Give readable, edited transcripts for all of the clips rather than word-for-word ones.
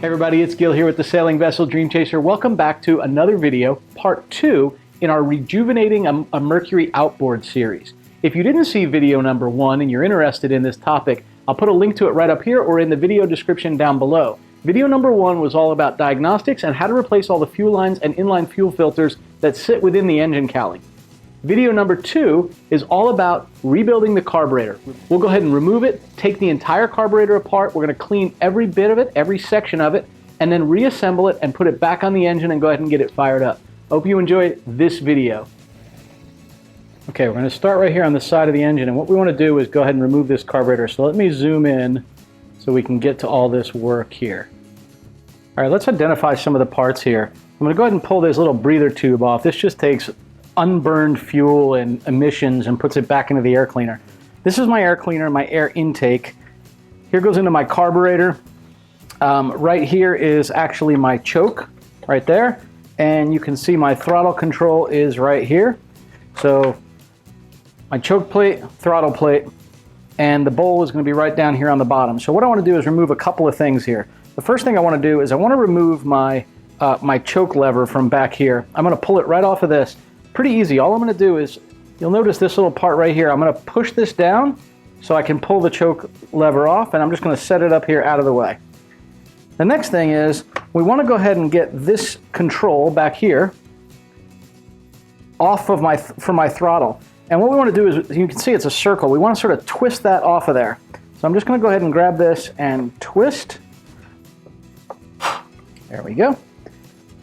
Hey everybody, it's Gil here with the Sailing Vessel Dream Chaser. Welcome back to another video, part 2 in our Rejuvenating a Mercury Outboard series. If you didn't see video number 1 and you're interested in this topic, I'll put a link to it right up here or in the video description down below. Video number 1 was all about diagnostics and how to replace all the fuel lines and inline fuel filters that sit within the engine cowling. Video number 2 is all about rebuilding the carburetor. We'll go ahead and remove it, take the entire carburetor apart. We're going to clean every bit of it, every section of it, and then reassemble it and put it back on the engine and go ahead and get it fired up. Hope you enjoy this video. Okay, we're going to start right here on the side of the engine, and what we want to do is go ahead and remove this carburetor. So let me zoom in so we can get to all this work here. All right, let's identify some of the parts here. I'm going to go ahead and pull this little breather tube off. This just takes unburned fuel and emissions and puts it back into the air cleaner. This is my air cleaner, my air intake. Here goes into my carburetor. Right here is actually my choke right there, and you can see my throttle control is right here. So my choke plate, throttle plate, and the bowl is going to be right down here on the bottom. So what I want to do is remove a couple of things here. The first thing I want to do is I want to remove my my choke lever from back here. I'm going to pull it right off of this. Pretty easy. All I'm going to do is, you'll notice this little part right here. I'm going to push this down so I can pull the choke lever off, and I'm just going to set it up here out of the way. The next thing is we want to go ahead and get this control back here off of from my throttle. And what we want to do is, you can see it's a circle. We want to sort of twist that off of there. So I'm just going to go ahead and grab this and twist. There we go.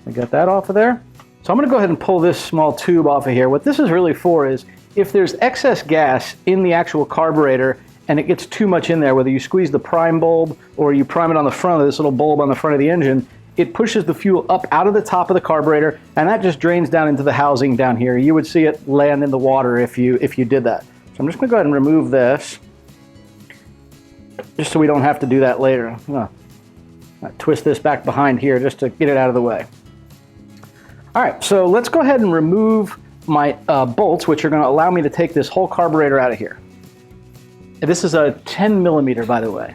We got that off of there. So I'm going to go ahead and pull this small tube off of here. What this is really for is if there's excess gas in the actual carburetor and it gets too much in there, whether you squeeze the prime bulb or you prime it on the front of this little bulb on the front of the engine, it pushes the fuel up out of the top of the carburetor, and that just drains down into the housing down here. You would see it land in the water if you did that. So I'm just going to go ahead and remove this, just so we don't have to do that later. I'm going to twist this back behind here just to get it out of the way. All right, so let's go ahead and remove my bolts, which are going to allow me to take this whole carburetor out of here. And this is a 10 millimeter, by the way.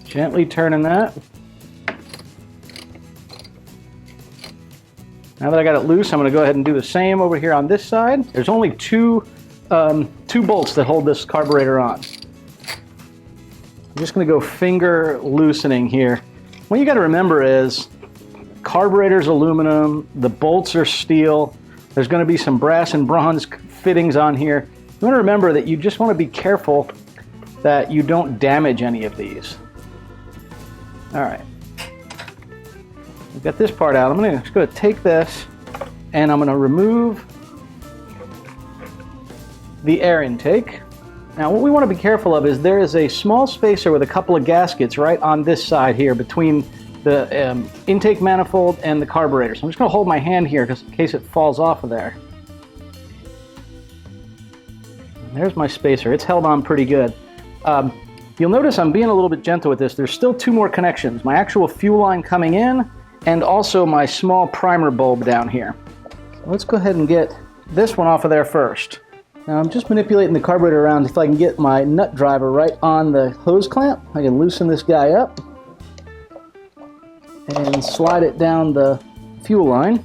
Gently turning that. Now that I got it loose, I'm going to go ahead and do the same over here on this side. There's only two bolts that hold this carburetor on. I'm just going to go finger loosening here. What you got to remember is, carburetor's aluminum, the bolts are steel, there's going to be some brass and bronze fittings on here. You want to remember that you just want to be careful that you don't damage any of these. All right, we've got this part out. I'm just going to take this and I'm going to remove the air intake. Now what we want to be careful of is there is a small spacer with a couple of gaskets right on this side here between the intake manifold and the carburetor. So I'm just going to hold my hand here in case it falls off of there. There's my spacer. It's held on pretty good. You'll notice I'm being a little bit gentle with this. There's still two more connections. My actual fuel line coming in and also my small primer bulb down here. So let's go ahead and get this one off of there first. Now I'm just manipulating the carburetor around. If I can get my nut driver right on the hose clamp, I can loosen this guy up and slide it down the fuel line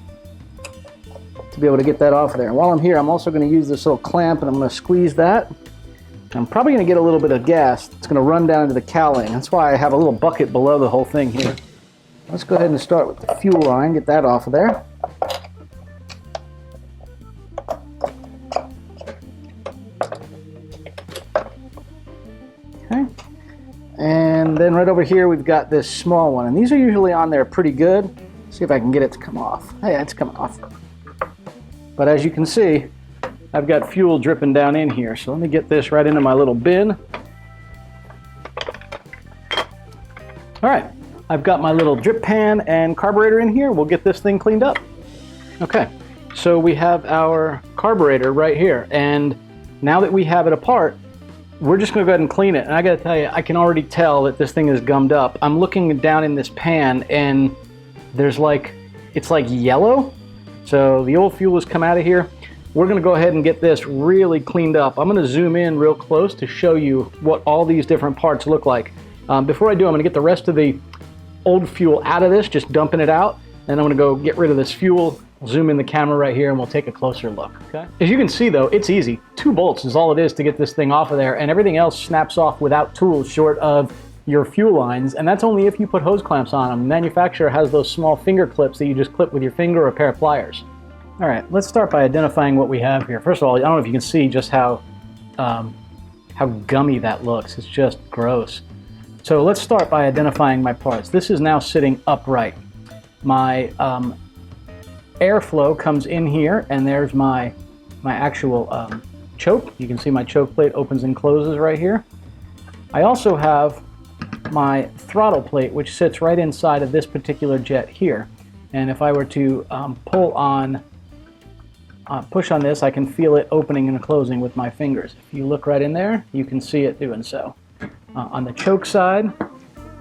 to be able to get that off there. While I'm here, I'm also going to use this little clamp and I'm going to squeeze that. I'm probably going to get a little bit of gas. It's going to run down into the cowling. That's why I have a little bucket below the whole thing here. Let's go ahead and start with the fuel line, get that off of there. Okay. And then right over here we've got this small one, and these are usually on there pretty good. Let's see if I can get it to come off. Hey, it's coming off. But as you can see, I've got fuel dripping down in here. So let me get this right into my little bin. All right, I've got my little drip pan and carburetor in here. We'll get this thing cleaned up. Okay, so we have our carburetor right here, and now that we have it apart, we're just going to go ahead and clean it. And I got to tell you, I can already tell that this thing is gummed up. I'm looking down in this pan and there's it's like yellow. So the old fuel has come out of here. We're going to go ahead and get this really cleaned up. I'm going to zoom in real close to show you what all these different parts look like. Before I do, I'm gonna get the rest of the old fuel out of this, just dumping it out. Then I'm gonna go get rid of this fuel, zoom in the camera right here, and we'll take a closer look, okay? As you can see though, it's easy. 2 bolts is all it is to get this thing off of there, and everything else snaps off without tools short of your fuel lines, and that's only if you put hose clamps on them. The manufacturer has those small finger clips that you just clip with your finger or a pair of pliers. All right, let's start by identifying what we have here. First of all, I don't know if you can see just how gummy that looks. It's just gross. So let's start by identifying my parts. This is now sitting upright. My airflow comes in here, and there's my actual choke. You can see my choke plate opens and closes right here. I also have my throttle plate, which sits right inside of this particular jet here. And if I were to push on this, I can feel it opening and closing with my fingers. If you look right in there, you can see it doing so. On the choke side,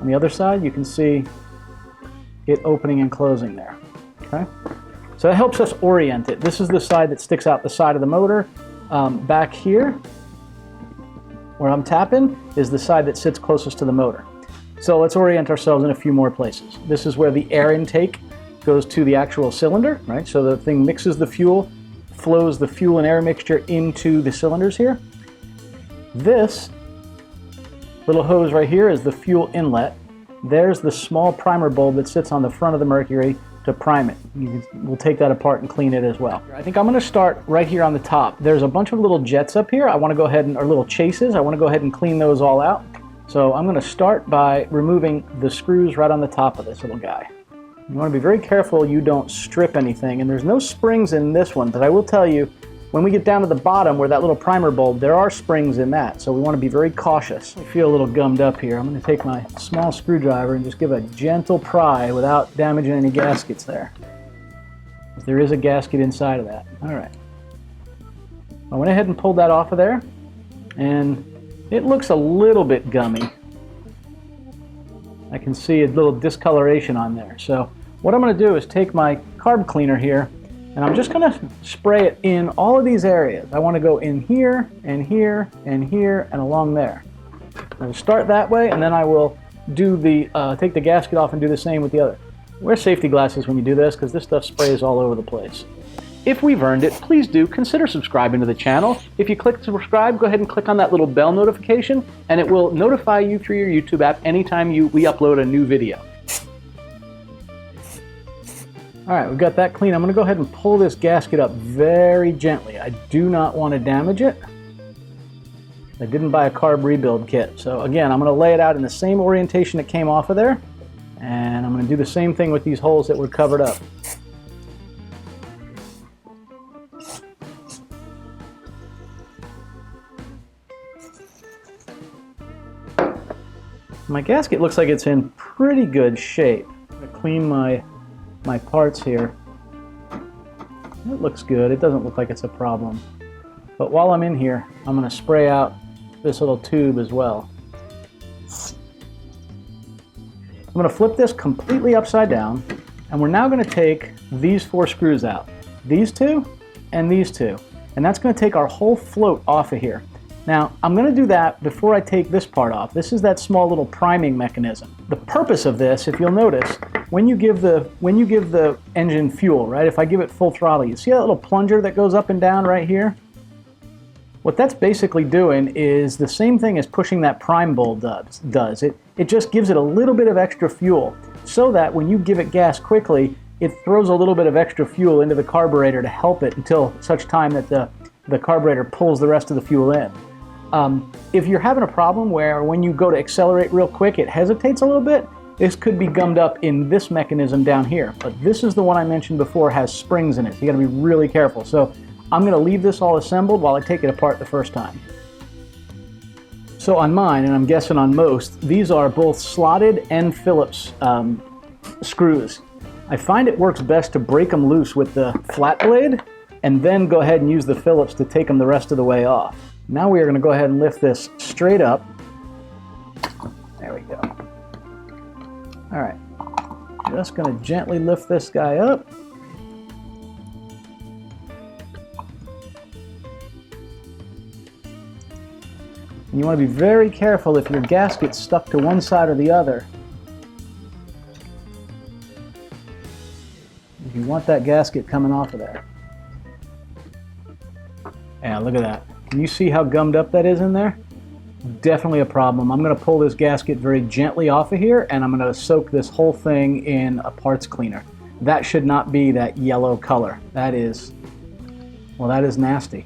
on the other side, you can see it opening and closing there. Okay, so it helps us orient it. This is the side that sticks out the side of the motor. Back here, where I'm tapping, is the side that sits closest to the motor. So let's orient ourselves in a few more places. This is where the air intake goes to the actual cylinder, right? So the thing mixes the fuel, flows the fuel and air mixture into the cylinders here. This little hose right here is the fuel inlet. There's the small primer bulb that sits on the front of the Mercury to prime it. We'll take that apart and clean it as well. I think I'm going to start right here on the top. There's a bunch of little jets up here. I want to go ahead and, or little chases. I want to go ahead and clean those all out. So I'm going to start by removing the screws right on the top of this little guy. You want to be very careful you don't strip anything, and there's no springs in this one, but I will tell you, when we get down to the bottom where that little primer bulb, there are springs in that, so we want to be very cautious. I feel a little gummed up here. I'm going to take my small screwdriver and just give a gentle pry without damaging any gaskets there. There is a gasket inside of that. All right. I went ahead and pulled that off of there, and it looks a little bit gummy. I can see a little discoloration on there. So what I'm going to do is take my carb cleaner here, and I'm just going to spray it in all of these areas. I want to go in here, and here, and here, and along there. I'll start that way, and then I will do take the gasket off and do the same with the other. Wear safety glasses when you do this, because this stuff sprays all over the place. If we've earned it, please do consider subscribing to the channel. If you click subscribe, go ahead and click on that little bell notification, and it will notify you through your YouTube app anytime we upload a new video. All right, we've got that clean. I'm going to go ahead and pull this gasket up very gently. I do not want to damage it. I didn't buy a carb rebuild kit. So again, I'm going to lay it out in the same orientation it came off of there, and I'm going to do the same thing with these holes that were covered up. My gasket looks like it's in pretty good shape. I'm going to clean my parts here. It looks good. It doesn't look like it's a problem. But while I'm in here, I'm going to spray out this little tube as well. I'm going to flip this completely upside down, and we're now going to take these 4 screws out. These 2 and these 2. And that's going to take our whole float off of here. Now, I'm going to do that before I take this part off. This is that small little priming mechanism. The purpose of this, if you'll notice, when you give the engine fuel, right? If I give it full throttle, you see that little plunger that goes up and down right here? What that's basically doing is the same thing as pushing that prime bulb does. It just gives it a little bit of extra fuel so that when you give it gas quickly, it throws a little bit of extra fuel into the carburetor to help it until such time that the carburetor pulls the rest of the fuel in. If you're having a problem where when you go to accelerate real quick, it hesitates a little bit, this could be gummed up in this mechanism down here. But this is the one I mentioned before, has springs in it. So you gotta be really careful. So I'm gonna leave this all assembled while I take it apart the first time. So on mine, and I'm guessing on most, these are both slotted and Phillips screws. I find it works best to break them loose with the flat blade and then go ahead and use the Phillips to take them the rest of the way off. Now we are going to go ahead and lift this straight up. There we go. All right. Just going to gently lift this guy up. And you want to be very careful if your gasket's stuck to one side or the other. You want that gasket coming off of there. Yeah, look at that. Can you see how gummed up that is in there? Definitely a problem. I'm going to pull this gasket very gently off of here, and I'm going to soak this whole thing in a parts cleaner. That should not be that yellow color. That is, well, that is nasty.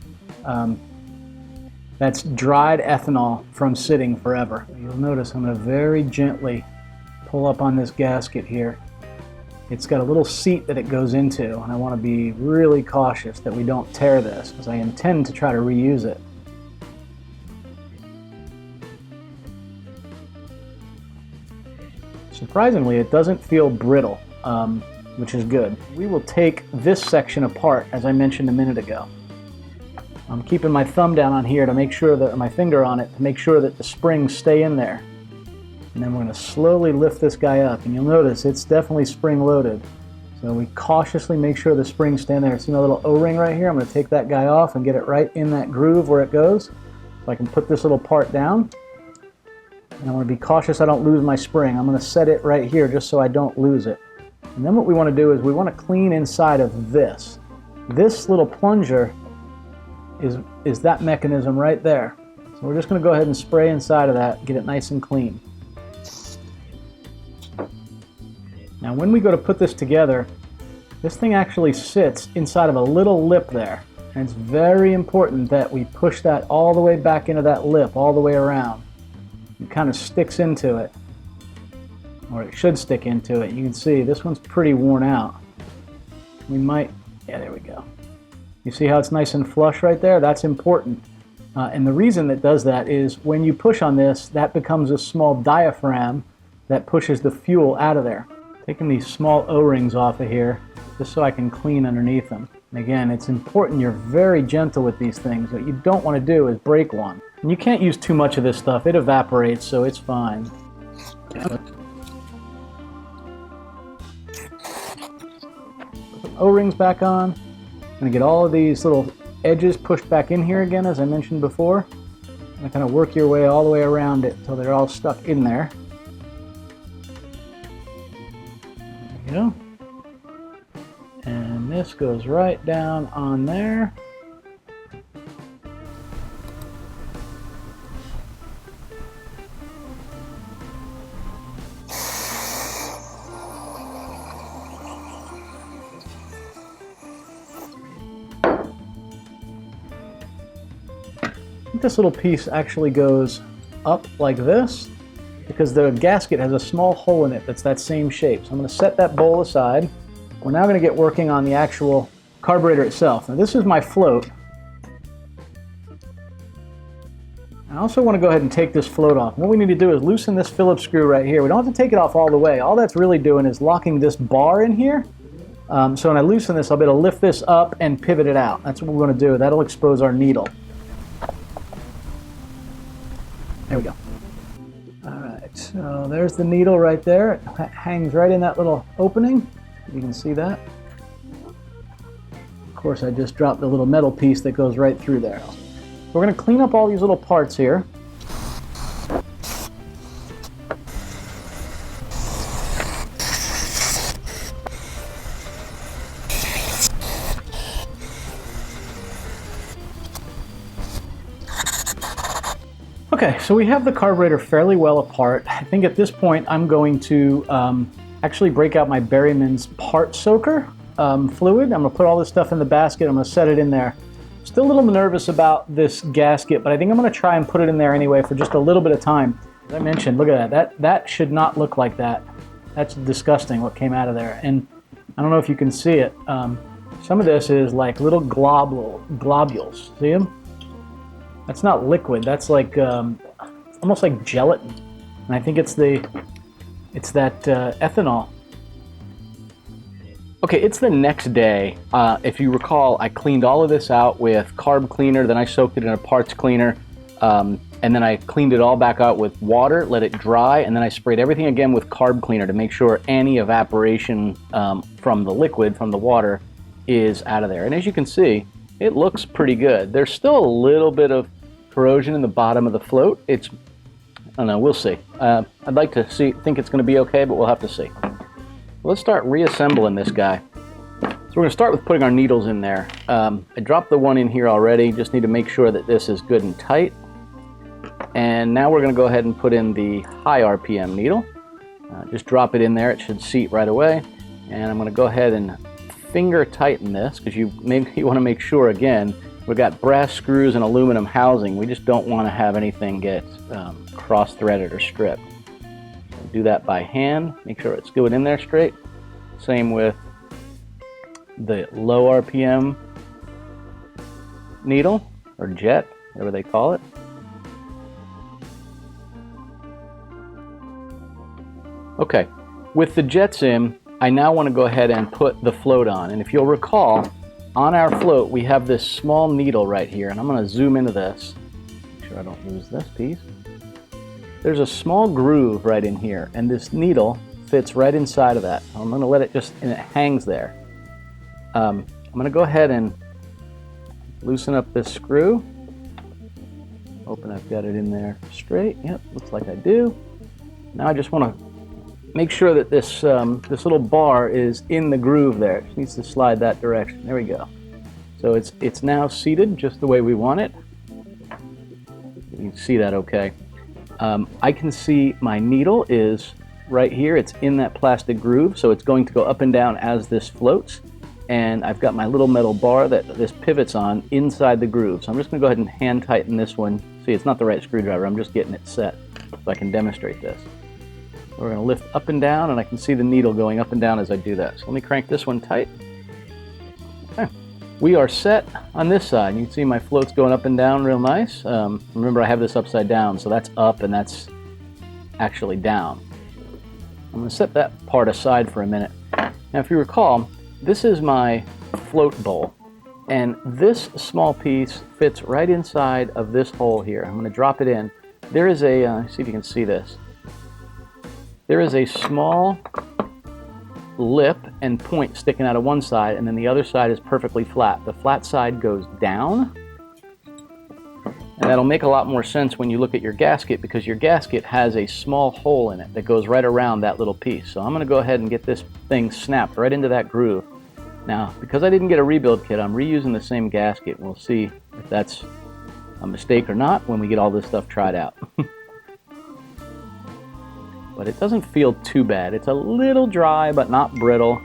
That's dried ethanol from sitting forever. You'll notice I'm going to very gently pull up on this gasket here. It's got a little seat that it goes into, and I want to be really cautious that we don't tear this, because I intend to try to reuse it. Surprisingly, it doesn't feel brittle, which is good. We will take this section apart, as I mentioned a minute ago. I'm keeping my thumb down on here to make sure that, my finger on it, to make sure that the springs stay in there. And then we're going to slowly lift this guy up, and you'll notice it's definitely spring loaded. So we cautiously make sure the springs stay in there. See my little O-ring right here? I'm going to take that guy off and get it right in that groove where it goes. So I can put this little part down. And I want to be cautious I don't lose my spring. I'm going to set it right here just so I don't lose it. And then what we want to do is we want to clean inside of this. This little plunger is that mechanism right there. So we're just going to go ahead and spray inside of that, get it nice and clean. Now when we go to put this together, this thing actually sits inside of a little lip there. And it's very important that we push that all the way back into that lip, all the way around. It kind of sticks into it, or it should stick into it. You can see this one's pretty worn out. We might, yeah, there we go. You see how it's nice and flush right there? That's important. And the reason that does that is when you push on this, that becomes a small diaphragm that pushes the fuel out of there. Taking these small O-rings off of here, just so I can clean underneath them. And again, it's important you're very gentle with these things. What you don't want to do is break one. And you can't use too much of this stuff. It evaporates, so it's fine. Put the O-rings back on. I'm going to get all of these little edges pushed back in here again, as I mentioned before. And kind of work your way all the way around it until they're all stuck in there. There you go. And this goes right down on there. This little piece actually goes up like this because the gasket has a small hole in it that's that same shape. So I'm going to set that bowl aside. We're now going to get working on the actual carburetor itself. Now this is my float. I also want to go ahead and take this float off. What we need to do is loosen this Phillips screw right here. We don't have to take it off all the way. All that's really doing is locking this bar in here. So when I loosen this, I'll be able to lift this up and pivot it out. That's what we're going to do. That'll expose our needle. There we go. All right, so there's the needle right there. It hangs right in that little opening. You can see that. Of course, I just dropped the little metal piece that goes right through there. We're going to clean up all these little parts here. Okay, so we have the carburetor fairly well apart. I think at this point I'm going to actually break out my Berryman's part soaker fluid. I'm going to put all this stuff in the basket. I'm going to set it in there. Still a little nervous about this gasket, but I think I'm going to try and put it in there anyway for just a little bit of time. As I mentioned, look at that. That should not look like that. That's disgusting what came out of there. And I don't know if you can see it. Some of this is like little globules. See them? That's not liquid. That's like almost like gelatin, and I think it's that ethanol. Okay, it's the next day. If you recall, I cleaned all of this out with carb cleaner. Then I soaked it in a parts cleaner, and then I cleaned it all back out with water, let it dry, and then I sprayed everything again with carb cleaner to make sure any evaporation from the liquid, from the water, is out of there. And as you can see, it looks pretty good. There's still a little bit of corrosion in the bottom of the float. I don't know, we'll see. I'd like to think it's going to be okay, but we'll have to see. Let's start reassembling this guy. So we're going to start with putting our needles in there. I dropped the one in here already, just need to make sure that this is good and tight. And now we're going to go ahead and put in the high RPM needle. Just drop it in there, it should seat right away. And I'm going to go ahead and finger tighten this, because you want to make sure, again, we've got brass screws and aluminum housing. We just don't want to have anything get cross-threaded or stripped. Do that by hand, make sure it's good in there straight. Same with the low RPM needle, or jet, whatever they call it. Okay, with the jets in, I now want to go ahead and put the float on. And if you'll recall, on our float we have this small needle right here, and I'm going to zoom into this. Make sure I don't lose this piece. There's a small groove right in here, and this needle fits right inside of that. I'm going to let it and it hangs there. I'm going to go ahead and loosen up this screw. Hoping I've got it in there straight. Yep, looks like I do. Now I just want to make sure that this little bar is in the groove there. It just needs to slide that direction. There we go. So it's now seated just the way we want it. You can see that okay. I can see my needle is right here. It's in that plastic groove, so it's going to go up and down as this floats. And I've got my little metal bar that this pivots on inside the groove. So I'm just going to go ahead and hand tighten this one. See, it's not the right screwdriver. I'm just getting it set so I can demonstrate this. We're going to lift up and down, and I can see the needle going up and down as I do that. So let me crank this one tight. Okay. We are set on this side. You can see my float's going up and down real nice. Remember, I have this upside down, so that's up and that's actually down. I'm going to set that part aside for a minute. Now, if you recall, this is my float bowl, and this small piece fits right inside of this hole here. I'm going to drop it in. There is a, see if you can see this. There is a small lip and point sticking out of one side, and then the other side is perfectly flat. The flat side goes down, and that'll make a lot more sense when you look at your gasket, because your gasket has a small hole in it that goes right around that little piece. So I'm going to go ahead and get this thing snapped right into that groove. Now, because I didn't get a rebuild kit, I'm reusing the same gasket. We'll see if that's a mistake or not when we get all this stuff tried out. But it doesn't feel too bad. It's a little dry, but not brittle.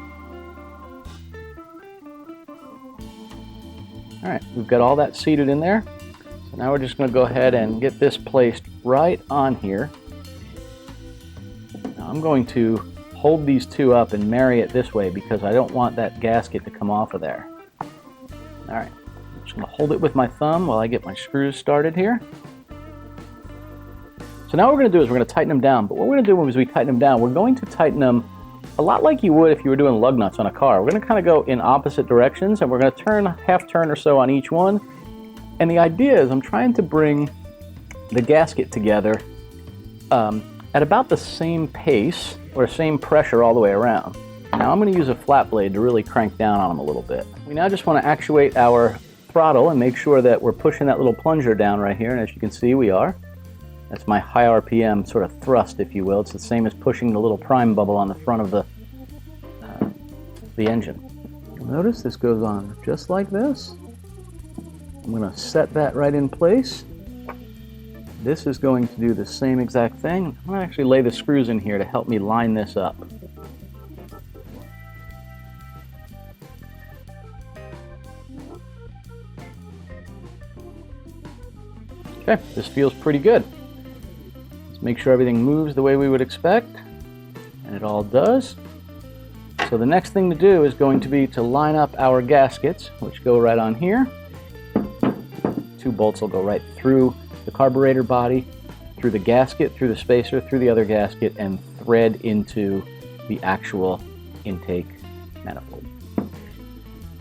All right, we've got all that seated in there. So now we're just going to go ahead and get this placed right on here. Now I'm going to hold these two up and marry it this way because I don't want that gasket to come off of there. All right, I'm just going to hold it with my thumb while I get my screws started here. So now what we're going to do is we're going to tighten them down. But what we're going to do as we tighten them down, we're going to tighten them a lot like you would if you were doing lug nuts on a car. We're going to kind of go in opposite directions, and we're going to turn half turn or so on each one. And the idea is I'm trying to bring the gasket together at about the same pace or same pressure all the way around. Now I'm going to use a flat blade to really crank down on them a little bit. We now just want to actuate our throttle and make sure that we're pushing that little plunger down right here, and as you can see we are. That's my high RPM sort of thrust, if you will. It's the same as pushing the little prime bubble on the front of the engine. You'll notice this goes on just like this. I'm going to set that right in place. This is going to do the same exact thing. I'm going to actually lay the screws in here to help me line this up. Okay, this feels pretty good. Make sure everything moves the way we would expect, and it all does. So the next thing to do is going to be to line up our gaskets, which go right on here. Two bolts will go right through the carburetor body, through the gasket, through the spacer, through the other gasket, and thread into the actual intake manifold.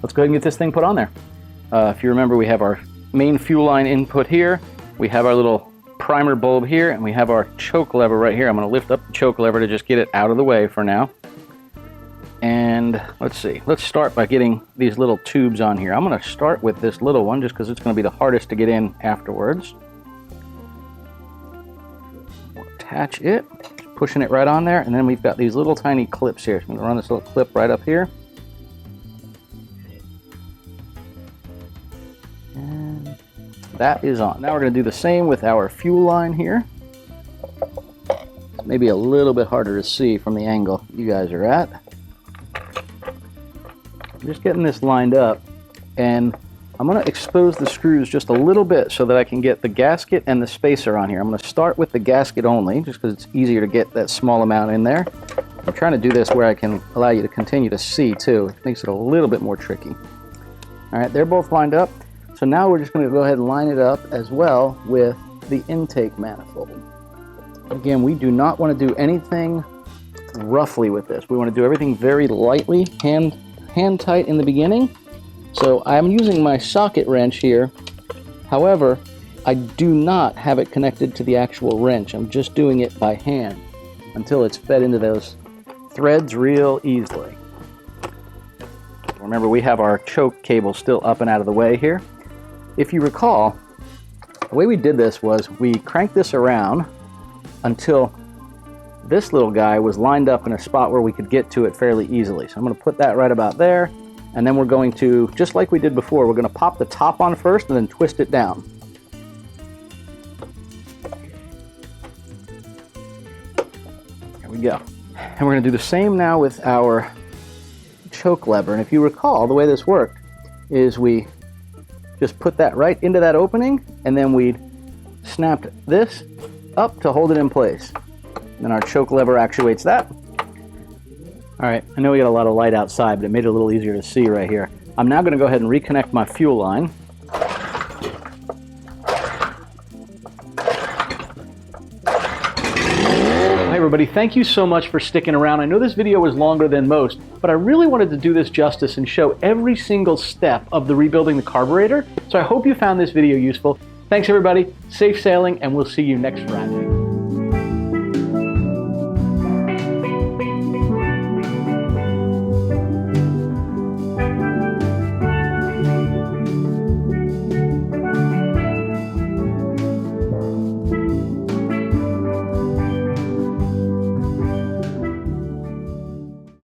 Let's go ahead and get this thing put on there. If you remember, we have our main fuel line input here. We have our little primer bulb here, and we have our choke lever right here. I'm going to lift up the choke lever to just get it out of the way for now. And let's see, let's start by getting these little tubes on here. I'm going to start with this little one just because it's going to be the hardest to get in afterwards. attach it, just pushing it right on there, and then we've got these little tiny clips here. So I'm gonna run this little clip right up here. And that is on. Now we're gonna do the same with our fuel line here. It's maybe a little bit harder to see from the angle you guys are at. I'm just getting this lined up, and I'm going to expose the screws just a little bit so that I can get the gasket and the spacer on here. I'm going to start with the gasket only, just because it's easier to get that small amount in there. I'm trying to do this where I can allow you to continue to see too. It makes it a little bit more tricky. All right, they're both lined up. So now we're just going to go ahead and line it up as well with the intake manifold. Again, we do not want to do anything roughly with this. We want to do everything very lightly, hand tight in the beginning. So I'm using my socket wrench here. However, I do not have it connected to the actual wrench. I'm just doing it by hand until it's fed into those threads real easily. Remember, we have our choke cable still up and out of the way here. If you recall, the way we did this was we cranked this around until this little guy was lined up in a spot where we could get to it fairly easily. So I'm going to put that right about there, and then we're going to, just like we did before, we're going to pop the top on first and then twist it down. There we go. And we're going to do the same now with our choke lever. And if you recall, the way this worked is we just put that right into that opening, and then we snapped this up to hold it in place. Then our choke lever actuates that. All right, I know we got a lot of light outside, but it made it a little easier to see right here. I'm now going to go ahead and reconnect my fuel line. Hi everybody, thank you so much for sticking around. I know this video was longer than most, but I really wanted to do this justice and show every single step of the rebuilding the carburetor. So I hope you found this video useful. Thanks everybody, safe sailing, and we'll see you next Friday.